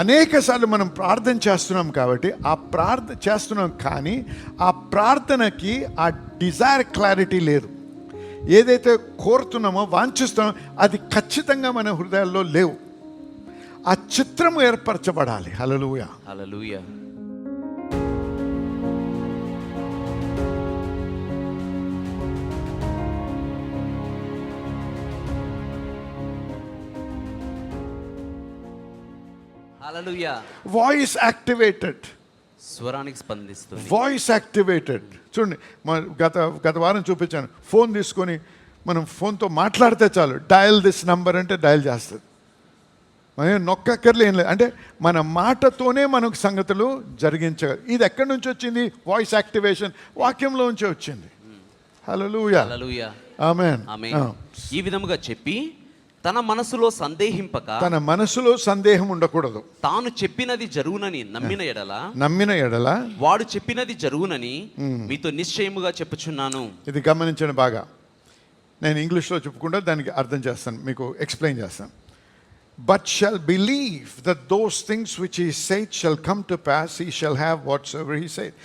అనేకసార్లు మనం ప్రార్థన చేస్తున్నాం కాబట్టి చేస్తున్నాం, కానీ ఆ ప్రార్థనకి ఆ డిజైర్ క్లారిటీ లేదు. ఏదైతే కోరుతున్నామో వాంఛిస్తున్నామో అది ఖచ్చితంగా మన హృదయాల్లో లేవు. ఆ చిత్రము ఏర్పరచబడాలి. హల్లెలూయా, హల్లెలూయా. హల్లెలూయా. వాయిస్ యాక్టివేటెడ్, స్వరానికి స్పందిస్తుంది. Voice activated. చూడండి, గత వారం చూపించాను. ఫోన్ తీసుకొని మనం ఫోన్తో మాట్లాడితే చాలు, డయల్ దిస్ నంబర్ అంటే డయల్ చేస్తుంది. మనం నొక్కక్కర్లే, ఏం లేదు. అంటే మన మాటతోనే మనకు సంగతులు జరిగించగలరు. ఇది ఎక్కడి నుంచి వచ్చింది? వాయిస్ యాక్టివేషన్ వాక్యంలో నుంచే వచ్చింది. హల్లెలూయా, హల్లెలూయా, ఆమేన్. ఈ విధముగా చెప్పి తన మనసులో సందేహం ఉండకూడదు. తాను చెప్పినది జరుగునని నమ్మిన ఎడల వాడు చెప్పినది జరుగునని మీతో నిశ్చయముగా చెప్పుచున్నాను. ఇది గమనించండి బాగా. నేను ఇంగ్లీష్లో చెప్పుకుంటా, దానికి అర్థం చేస్తాను, మీకు ఎక్స్ప్లెయిన్ చేస్తాను. But shall believe that those things which he said shall come to pass, he shall have whatsoever he said.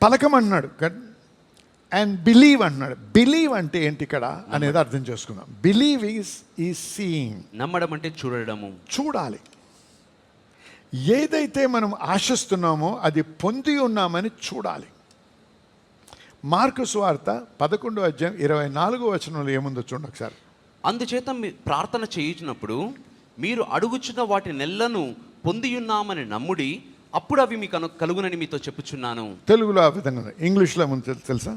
పలకమన్నాడు అండ్ బిలీవ్ అన్నాడు. బిలీవ్ అంటే ఏంటి ఇక్కడ అనేది అర్థం చేసుకుందాం. Believe is seeing. నమ్మడం అంటే చూడాలి. ఏదైతే మనం ఆశిస్తున్నామో అది పొంది ఉన్నామని చూడాలి. మార్కు సువార్త 11:24 ఏముందో చూడండి ఒకసారి. అందుచేత ప్రార్థన చేయుచున్నప్పుడు మీరు అడుగుచున్న వాటి నెల్లను పొందియున్నామని నమ్ముడి, అప్పుడు అవి మీకు కలుగునని మీతో చెప్పుచున్నాను. తెలుగులో ఆ విధంగా, ఇంగ్లీష్లో ఏముంది తెలుసా?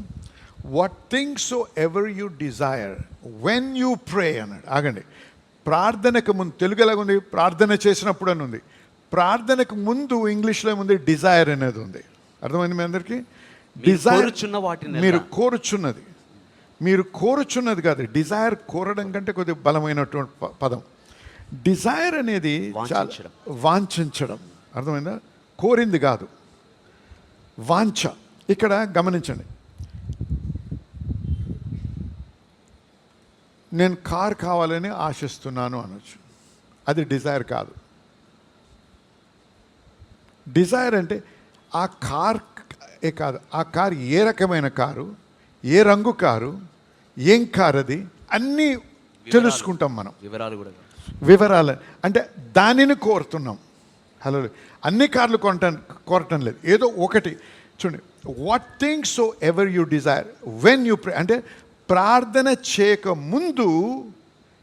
What things soever you desire when you ప్రే అన్నాడు. ఆగండి, ప్రార్థనకు ముందు తెలుగు ఎలాగుంది? ప్రార్థన చేసినప్పుడు అని ఉంది. ప్రార్థనకు ముందు ఇంగ్లీష్లో ఏముంది? డిజైర్ అనేది ఉంది. అర్థమైంది మీ అందరికీ? డిజైర్ మీరు కోరుచున్నది కాదు. డిజైర్ కోరడం కంటే కొద్దిగా బలమైనటువంటి పదం. డిజైర్ అనేది వాంఛించడం. అర్థమైందా? కోరింది కాదు, వాంఛ. ఇక్కడ గమనించండి, నేను కార్ కావాలని ఆశిస్తున్నాను అనొచ్చు, అది డిజైర్ కాదు. డిజైర్ అంటే ఆ కార్ కాదు, ఆ కారు ఏ రకమైన కారు, ఏ రంగు కారు, ఏం కారు, అది అన్నీ తెలుసుకుంటాం మనం. వివరాలు అంటే దానిని కోరుతున్నాం. హలో, అన్ని కార్లు కోరటం లేదు, ఏదో ఒకటి. చూడండి, what things soever you desire when you ప్రే అంటే ప్రార్థన చేయక ముందు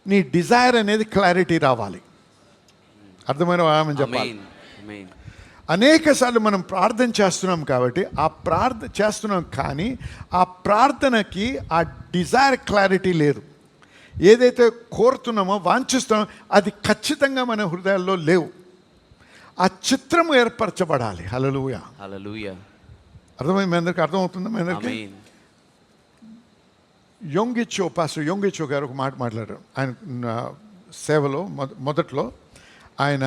నీ డిజైర్ అనేది క్లారిటీ రావాలి. అర్థమైన ఆమె చెప్పాలి. అనేకసార్లు మనం ప్రార్థన చేస్తున్నాం కాబట్టి చేస్తున్నాం, కానీ ఆ ప్రార్థనకి ఆ డిజైర్ క్లారిటీ లేదు. ఏదైతే కోరుతున్నామో వాంఛిస్తున్నామో అది ఖచ్చితంగా మన హృదయాల్లో లేవు. ఆ చిత్రము ఏర్పరచబడాలి. హల్లెలూయా, హల్లెలూయా. అర్థమైంది మీ అందరికీ? అర్థమవుతుందా మీ అందరికీ? పాస్టర్ యోంగిచో గారు ఒక మాట మాట్లాడారు. ఆయన సేవలో మొదట్లో ఆయన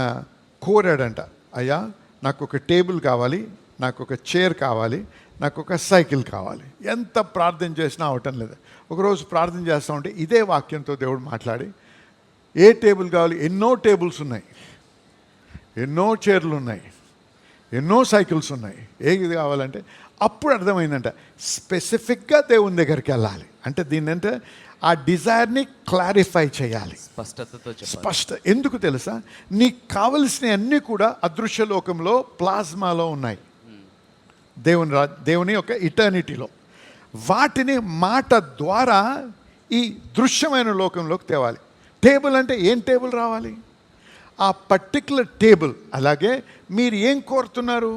కోరాడంట, అయ్యా నాకు ఒక టేబుల్ కావాలి, నాకు ఒక చైర్ కావాలి, నాకు ఒక సైకిల్ కావాలి. ఎంత ప్రార్థన చేసినా అవటం లేదు. ఒకరోజు ప్రార్థన చేస్తూ ఉంటే ఇదే వాక్యంతో దేవుడు మాట్లాడి, ఏ టేబుల్ కావాలి? ఎన్నో టేబుల్స్ ఉన్నాయి, ఎన్నో చైర్లు ఉన్నాయి, ఎన్నో సైకిల్స్ ఉన్నాయి, ఏది కావాలంటే అప్పుడు అర్థమైందంట, స్పెసిఫిక్గా దేవుని దగ్గరికి వెళ్ళాలి. అంటే దీన్నంటే ఆ డిజైర్ని క్లారిఫై చేయాలి, స్పష్ట. ఎందుకు తెలుసా? నీకు కావలసినవి అన్నీ కూడా అదృశ్య లోకంలో, ప్లాస్మాలో ఉన్నాయి, దేవుని యొక్క ఇటర్నిటీలో. వాటిని మాట ద్వారా ఈ దృశ్యమైన లోకంలోకి తేవాలి. టేబుల్ అంటే ఏం టేబుల్ రావాలి? ఆ పర్టికులర్ టేబుల్. అలాగే మీరు ఏం కోరుతున్నారు,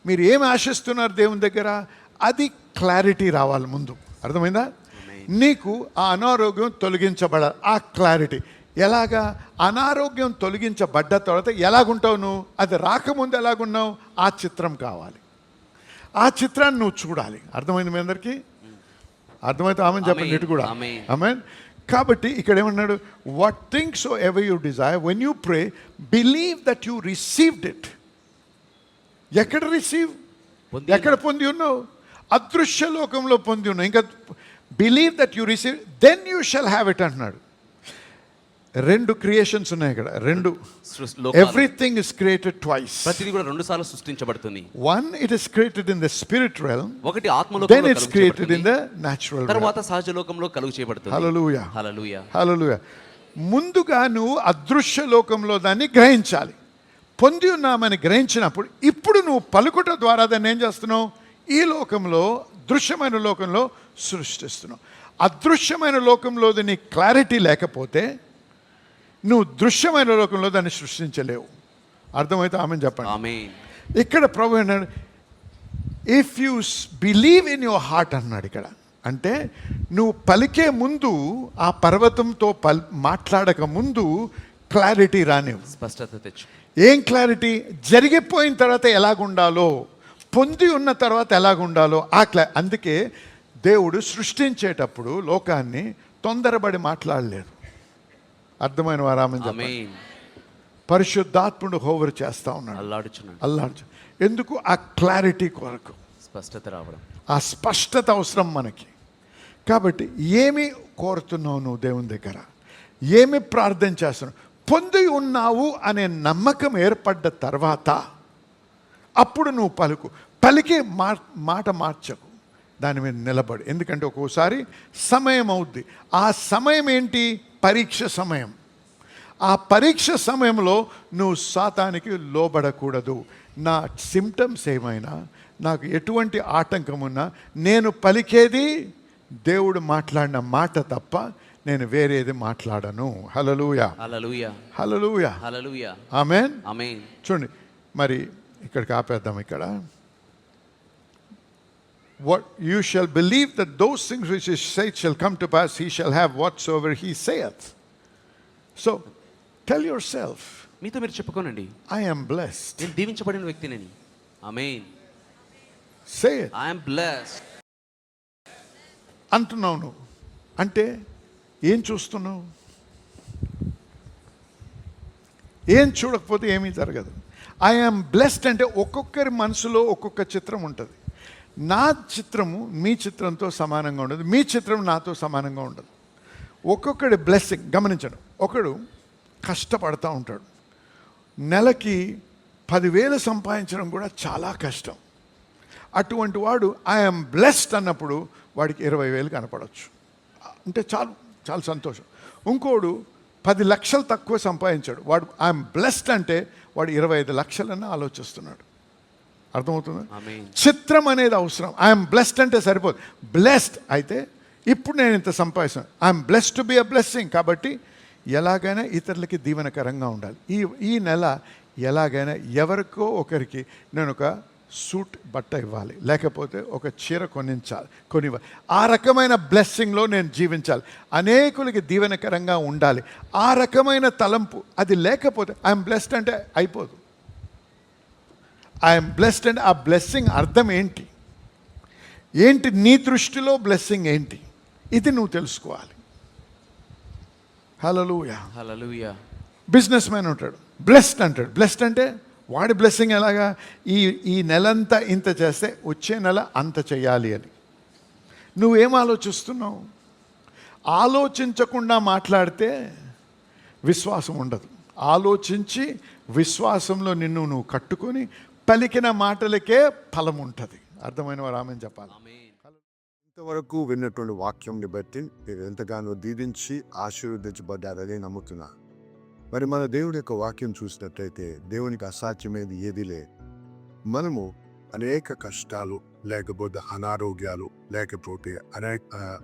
మీరు ఏం ఆశిస్తున్నారు దేవుని దగ్గర, అది క్లారిటీ రావాలి ముందు. అర్థమైందా? నీకు ఆ అనారోగ్యం తొలగించబడాలి, ఆ క్లారిటీ. ఎలాగా? అనారోగ్యం తొలగించబడ్డ తర్వాత ఎలాగుంటావు నువ్వు? అది రాకముందు ఎలాగున్నావు? ఆ చిత్రం కావాలి, ఆ చిత్రాన్ని నువ్వు చూడాలి. అర్థమైంది మీ అందరికీ? అర్థమైతే ఆమెను చెప్పండి, ఇటు కూడా ఆమెన్. కాబట్టి ఇక్కడ ఏమన్నాడు? What things soever you desire when you pray believe that you received it. ఎక్కడ రిసీవ్? ఎక్కడ పొంది ఉన్నావు? అదృశ్య లోకంలో పొంది ఉన్నావు. ఇంకా believe that you receive then you shall have it అంటున్నాడు. రెండు క్రియేషన్స్ ఉన్నాయి ఇక్కడ, రెండు. లోకాలు. Everything is created twice. ప్రతిదీ కూడా రెండు సార్లు సృష్టించబడుతుంది. One, it is created in the spirit realm. ఒకటి దెన్ ఆత్మలోకంలో it's created in the natural. తర్వాత సహజ లోకంలో కలుగు చేయబడుతుంది. హల్లెలూయా, హల్లెలూయా, హల్లెలూయా. ముందుగా నువ్వు అదృశ్య లోకంలో దాన్ని గ్రహించాలి. పొంది ఉన్నామని గ్రహించినప్పుడు ఇప్పుడు నువ్వు పలుకుట ద్వారా దాన్ని ఏం చేస్తున్నావు? ఈ లోకంలో, దృశ్యమైన లోకంలో సృష్టిస్తున్నావు. అదృశ్యమైన లోకంలో నీ క్లారిటీ లేకపోతే నువ్వు దృశ్యమైన లోకంలో దాన్ని సృష్టించలేవు. అర్థమైతే ఆమె చెప్పండి. ఆమేన్. ఇక్కడ ప్రభు అన్నాడు, if you believe in your heart అన్నాడు ఇక్కడ. అంటే నువ్వు పలికే ముందు, ఆ పర్వతంతో మాట్లాడక ముందు క్లారిటీ రానివ్వు. స్పష్టత తెచ్చు. ఏం క్లారిటీ? జరిగిపోయిన తర్వాత ఎలాగుండాలో, పొంది ఉన్న తర్వాత ఎలాగుండాలో అందుకే దేవుడు సృష్టించేటప్పుడు లోకాన్ని తొందరపడి మాట్లాడలేదు. అర్థమైన వారామని చెప్పండి. ఆమేన్. పరిశుద్ధాత్ముడు హోవర్ చేస్తా ఉన్నాడు, అల్లాడు. ఎందుకు? ఆ క్లారిటీ కొరకు, స్పష్టత రావడం, ఆ స్పష్టత అవసరం మనకి. కాబట్టి ఏమి కోరుతున్నావు నువ్వు దేవుని దగ్గర? ఏమి ప్రార్థన చేస్తున్నావు? పొంది ఉన్నావు అనే నమ్మకం ఏర్పడ్డ తర్వాత అప్పుడు నువ్వు పలికి మాట మార్చకు, దాని మీద నిలబడి. ఎందుకంటే ఒక్కోసారి సమయం అవుద్ది. ఆ సమయం ఏంటి? పరీక్ష సమయం. ఆ పరీక్ష సమయంలో నువ్వు సాతానికి లోబడకూడదు. నా సిమ్టమ్స్ ఏమైనా, నాకు ఎటువంటి ఆటంకం ఉన్నా, నేను పలికేది దేవుడు మాట్లాడిన మాట తప్ప నేను వేరేది మాట్లాడను. హల్లెలూయా, హల్లెలూయా, హల్లెలూయా, హల్లెలూయా. ఆమేన్, ఆమేన్. చూడండి, మరి ఇక్కడికి ఆపేద్దాం. ఇక్కడ what you shall believe that those things which he said shall come to pass, he shall have whatsoever he saith. So tell yourself, మీతో మీరు చెప్పుకోనండి, I am blessed. నేను దీవించబడిన వ్యక్తిని. ఆమేన్. Say it. I am blessed. అంటున్నావు నువ్వు. అంటే ఏం చూస్తున్నావు? ఏం చూడకపోతే ఏమీ జరగదు. ఐ యామ్ బ్లెస్డ్ అంటే ఒక్కొక్కరి మనసులో ఒక్కొక్క చిత్రం ఉంటుంది. నా చిత్రము మీ చిత్రంతో సమానంగా ఉండదు, మీ చిత్రం నాతో సమానంగా ఉండదు. ఒక్కొక్కడి బ్లెస్సింగ్ గమనించడం. ఒకడు కష్టపడతా ఉంటాడు, నెలకి 10,000 సంపాదించడం కూడా చాలా కష్టం. అటువంటి వాడు ఐఎమ్ బ్లెస్డ్ అన్నప్పుడు వాడికి 20,000 కనపడవచ్చు, అంటే చాలా సంతోషం. ఇంకోడు 10 లక్షలు తక్కువ సంపాదించాడు, వాడు ఐఎమ్ బ్లెస్డ్ అంటే వాడు 25 లక్షలన్నా ఆలోచిస్తున్నాడు. అర్థమవుతుంది? చిత్రం అనేది అవసరం. ఐఎమ్ బ్లెస్డ్ అంటే సరిపోదు. బ్లెస్డ్ అయితే ఇప్పుడు నేను ఇంత సంపాదిస్తాను, I'm blessed to be a blessing. కాబట్టి ఎలాగైనా ఇతరులకి దీవెనకరంగా ఉండాలి. ఈ నెల ఎలాగైనా ఎవరికో ఒకరికి నేను ఒక సూట్ బట్ట ఇవ్వాలి, లేకపోతే ఒక చీర కొనివ్వాలి. ఆ రకమైన బ్లెస్సింగ్లో నేను జీవించాలి, అనేకులకి దీవెనకరంగా ఉండాలి. ఆ రకమైన తలంపు అది లేకపోతే ఐఎమ్ బ్లెస్డ్ అంటే అయిపోదు. ఐఎమ్ బ్లెస్డ్ అంటే ఆ బ్లెస్సింగ్ అర్థం ఏంటి? నీ దృష్టిలో బ్లెస్సింగ్ ఏంటి? ఇది నువ్వు తెలుసుకోవాలి. హల్లెలూయా, హల్లెలూయా. బిజినెస్ మ్యాన్ ఉంటాడు, బ్లెస్డ్ అంటాడు. బ్లెస్డ్ అంటే వాడి బ్లెస్సింగ్ ఎలాగా? ఈ నెలంతా ఇంత చేస్తే వచ్చే నెల అంత చేయాలి అని. నువ్వేం ఆలోచిస్తున్నావు? ఆలోచించకుండా మాట్లాడితే విశ్వాసం ఉండదు. ఆలోచించి విశ్వాసంలో నువ్వు కట్టుకొని పలికిన మాటలకే ఫలం ఉంటుంది. అర్థమైన వారు ఆమెను చెప్పాలి. ఇంతవరకు విన్నటువంటి వాక్యంని బట్టి మీరు ఎంతగానో దీవించి ఆశీర్వదించబడ్డారని నమ్ముతున్నా. మరి మన దేవుడి యొక్క వాక్యం చూసినట్లయితే దేవునికి అసాధ్యమేది ఏది లేదు. మనము అనేక కష్టాలు, లేకపోతే అనారోగ్యాలు, లేకపోతే అనేక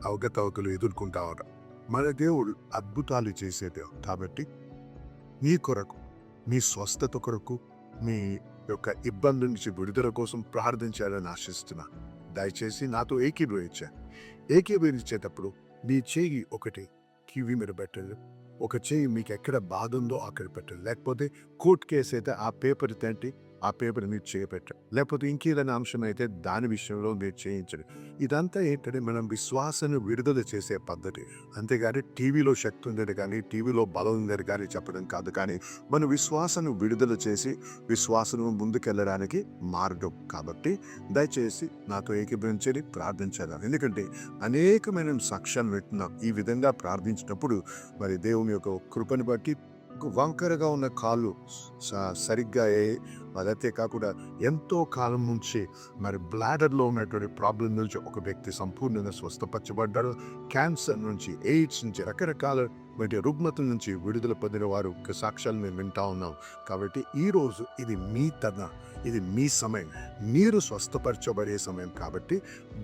అవకతవకలు ఎదుర్కొంటా ఉంటాం. మన దేవుడు అద్భుతాలు చేసే దేవుడు. కాబట్టి మీ కొరకు, మీ స్వస్థత కొరకు, మీ యొక్క ఇబ్బంది నుంచి విడుదల కోసం ప్రార్థించాలని ఆశిస్తున్నా. దయచేసి నాతో ఏకీభవించేటప్పుడు మీ చేయి ఒకటి కివి మీద పెట్టండి, ఒక చేయి మీకు ఎక్కడ బాధ ఉందో అక్కడ పెట్టండి. లేకపోతే కోర్టు కేసు అయితే ఆ పేపర్ తంటి ఆ పేపర్ మీరు చేపెట్టండి. లేకపోతే ఇంకేదైనా అంశం అయితే దాని విషయంలో మీరు చేయించండి. ఇదంతా ఏంటంటే మనం విశ్వాసాన్ని విడుదల చేసే పద్ధతి. అంతేగాని టీవీలో శక్తి ఉందని కానీ, టీవీలో బలం ఉందని కానీ చెప్పడం కాదు. కానీ మన విశ్వాసాన్ని విడుదల చేసి విశ్వాసం ముందుకెళ్ళడానికి మార్గం. కాబట్టి దయచేసి నాతో ఏకీభవించని ప్రార్థించాలి. ఎందుకంటే అనేకమైన సాక్ష్యాలు వింటున్నాం. ఈ విధంగా ప్రార్థించినప్పుడు మరి దేవుని యొక్క కృపను బట్టి వంకరగా ఉన్న కాళ్ళు సరిగ్గా అదైతే కాకుండా ఎంతో కాలం నుంచి మరి బ్లాడర్లో ఉన్నటువంటి ప్రాబ్లం నుంచి ఒక వ్యక్తి సంపూర్ణంగా స్వస్థపరచబడ్డాడు. క్యాన్సర్ నుంచి, ఎయిడ్స్ నుంచి, రకరకాల రుగ్మతల నుంచి విడుదల పొందిన వారు సాక్ష్యాలు మేము వింటా ఉన్నాం. కాబట్టి ఈరోజు ఇది మీ తన, ఇది మీ సమయం, మీరు స్వస్థపరచబడే సమయం. కాబట్టి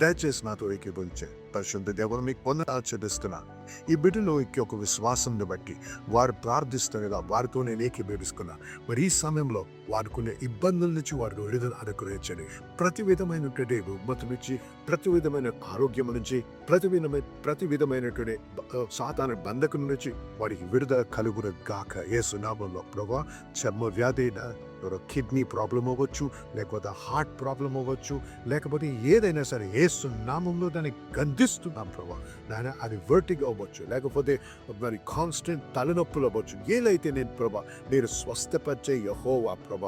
దయచేసి నాతో ఏకీభవించే పరిశుద్ధ దేవుడు మీకు పొందాచరిస్తున్నా. ఈ బిడ్డలో ఒక విశ్వాసాన్ని బట్టి వారు ప్రార్థిస్తుండగా వారితో నేను ఏకీభవిస్తున్నా. మరి ఈ సమయంలో వారుకునే ఇబ్బందుల నుంచి వారు విడుదల అనుగ్రహించండి. ప్రతి విధమైనటువంటి రుగ్మత నుంచి, ప్రతి విధమైన ఆరోగ్యం నుంచి, ప్రతి విధమైనటువంటి సాతాను బంధకం నుంచి వారికి విడుదల కలుగును గాక యేసు నామములో. ప్రభువా, చర్మ వ్యాధి, కిడ్నీ ప్రాబ్లం అవ్వచ్చు, లేకపోతే హార్ట్ ప్రాబ్లం అవ్వచ్చు, లేకపోతే ఏదైనా సరే యేసు నామంలో దాన్ని గంధిస్తున్నాం ప్రభా. నాయన అది వర్టిగ్ అవ్వచ్చు, లేకపోతే మరి కాన్స్టెంట్ తలనొప్పులు అవ్వచ్చు, ఏదైతే నేను ప్రభా మీరు స్వస్థపరిచే యెహోవా ప్రభా.